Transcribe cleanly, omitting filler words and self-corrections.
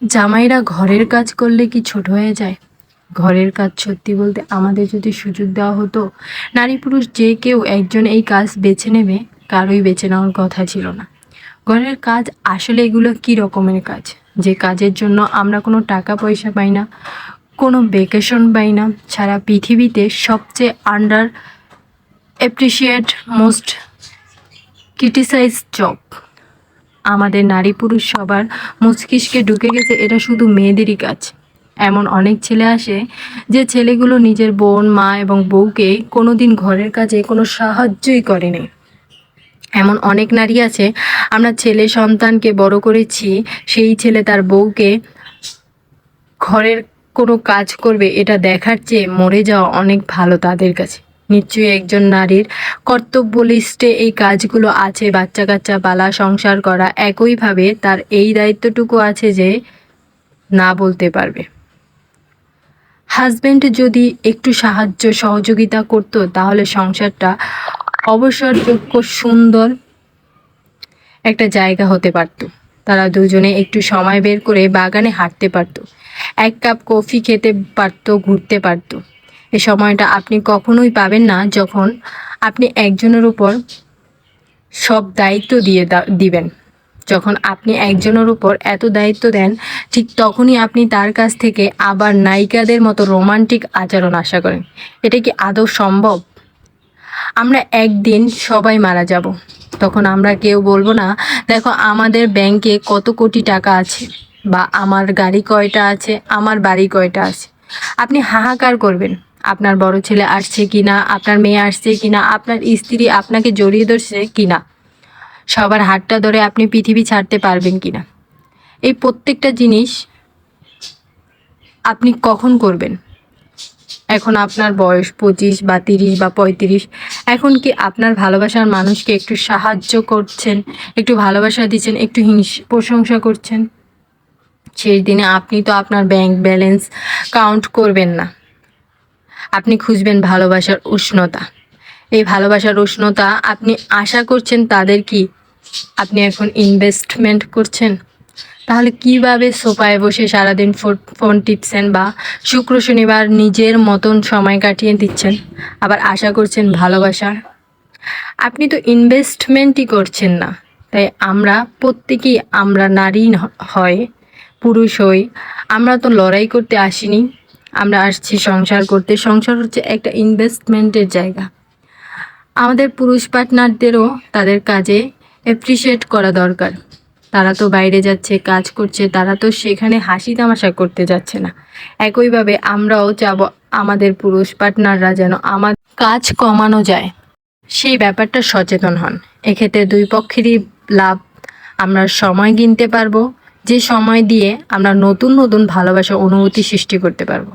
জামাইরা ঘরের কাজ করলে কি ছোট হয়ে যায়? ঘরের কাজ সত্যি বলতে আমাদের যদি সুযোগ দেওয়া হতো, নারী পুরুষ যে কেউ একজন এই কাজ বেছে নেবে, কারোই বেছে নেওয়ার কথা ছিল না। ঘরের কাজ আসলে এগুলো কি রকমের কাজ, যে কাজের জন্য আমরা কোনো টাকা পয়সা পাই না, কোনো ভ্যাকেশন পাই না, সারা পৃথিবীতে সবচেয়ে under appreciate most criticize job. আমাদের নারী পুরুষ সবার মস্তিষ্কে ঢুকে গেছে এটা শুধু মেয়েদেরই কাজ। এমন অনেক ছেলে আসে যে ছেলেগুলো নিজের বোন, মা এবং বউকে কোনোদিন ঘরের কাজে কোনো সাহায্যই করেনি। এমন অনেক নারী আছে, আমরা ছেলে সন্তানকে বড় করেছি, সেই ছেলে তার বউকে ঘরের কোনো কাজ করবে এটা দেখার চেয়ে মরে যাওয়া অনেক ভালো তাদের কাছে। নিশ্চয়ই একজন নারীর কর্তব্য লিস্টে এই কাজগুলো আছে, বাচ্চা কাচ্চা পালা, সংসার করা। একইভাবে তার এই দায়িত্বটুকু আছে যে না বলতে পারবে। হাজব্যান্ড যদি একটু সাহায্য সহযোগিতা করত, তাহলে সংসারটা অবসরযোগ্য সুন্দর একটা জায়গা হতে পারত। তারা দুজনে একটু সময় বের করে বাগানে হাঁটতে পারত, এক কাপ কফি খেতে পারত, ঘুরতে পারত। এই সময়টা আপনি কখনোই পাবেন না যখন আপনি একজনের উপর সব দায়িত্ব দিবেন। যখন আপনি একজনের উপর এত দায়িত্ব দেন, ঠিক তখনই আপনি তার কাছ থেকে আবার নায়িকাদের মতো রোমান্টিক আচরণ আশা করেন। এটা কি আদৌ সম্ভব? আমরা একদিন সবাই মারা যাব, তখন আমরা কেউ বলবো না, দেখো আমাদের ব্যাংকে কত কোটি টাকা আছে, বা আমার গাড়ি কয়টা আছে, আমার বাড়ি কয়টা আছে। আপনি হাহাকার করবেন আপনার বড় ছেলে আসছে কিনা, আপনার মেয়ে আসছে কিনা, আপনার স্ত্রী আপনাকে জড়িয়ে ধরছে কিনা, সবার হাতটা ধরে আপনি পৃথিবী ছাড়তে পারবেন কিনা। এই প্রত্যেকটা জিনিস আপনি কখন করবেন? এখন আপনার বয়স 25 বা 30 বা 35। এখন কি আপনার ভালোবাসার মানুষকে একটু সাহায্য করছেন, একটু ভালোবাসা দিচ্ছেন, একটু প্রশংসা করছেন? সেই দিনে আপনি তো আপনার ব্যাংক ব্যালেন্স কাউন্ট করবেন না, আপনি খুঁজবেন ভালোবাসার উষ্ণতা। এই ভালোবাসার উষ্ণতা আপনি আশা করছেন তাদের কি আপনি এখন ইনভেস্টমেন্ট করছেন? তাহলে কিভাবে সোফায় বসে সারাদিন ফোন টিপছেন, বা শুক্র শনিবার নিজের মতন সময় কাটিয়ে দিচ্ছেন, আবার আশা করছেন ভালোবাসা? আপনি তো ইনভেস্টমেন্টই করছেন না। তাই আমরা প্রত্যেকেই, আমরা নারী হয় পুরুষ হই, আমরা তো লড়াই করতে আসিনি, আমরা আসছি সংসার করতে। সংসার হচ্ছে একটা ইনভেস্টমেন্টের জায়গা। আমাদের পুরুষ পার্টনারদেরও তাদের কাজে অ্যাপ্রিসিয়েট করা দরকার। তারা তো বাইরে যাচ্ছে, কাজ করছে, তারা তো সেখানে হাসি তামাশা করতে যাচ্ছে না। একইভাবে আমরাও চাবো আমাদের পুরুষ পার্টনাররা যেন আমার কাজ কমানো যায়, সেই ব্যাপারটা সচেতন হন। এক্ষেত্রে দুই পক্ষেরই লাভ। আমরা সময় কিনতে পারবো, যে সময় দিয়ে আমরা নতুন নতুন ভালোবাসা অনুভূতি সৃষ্টি করতে পারবো।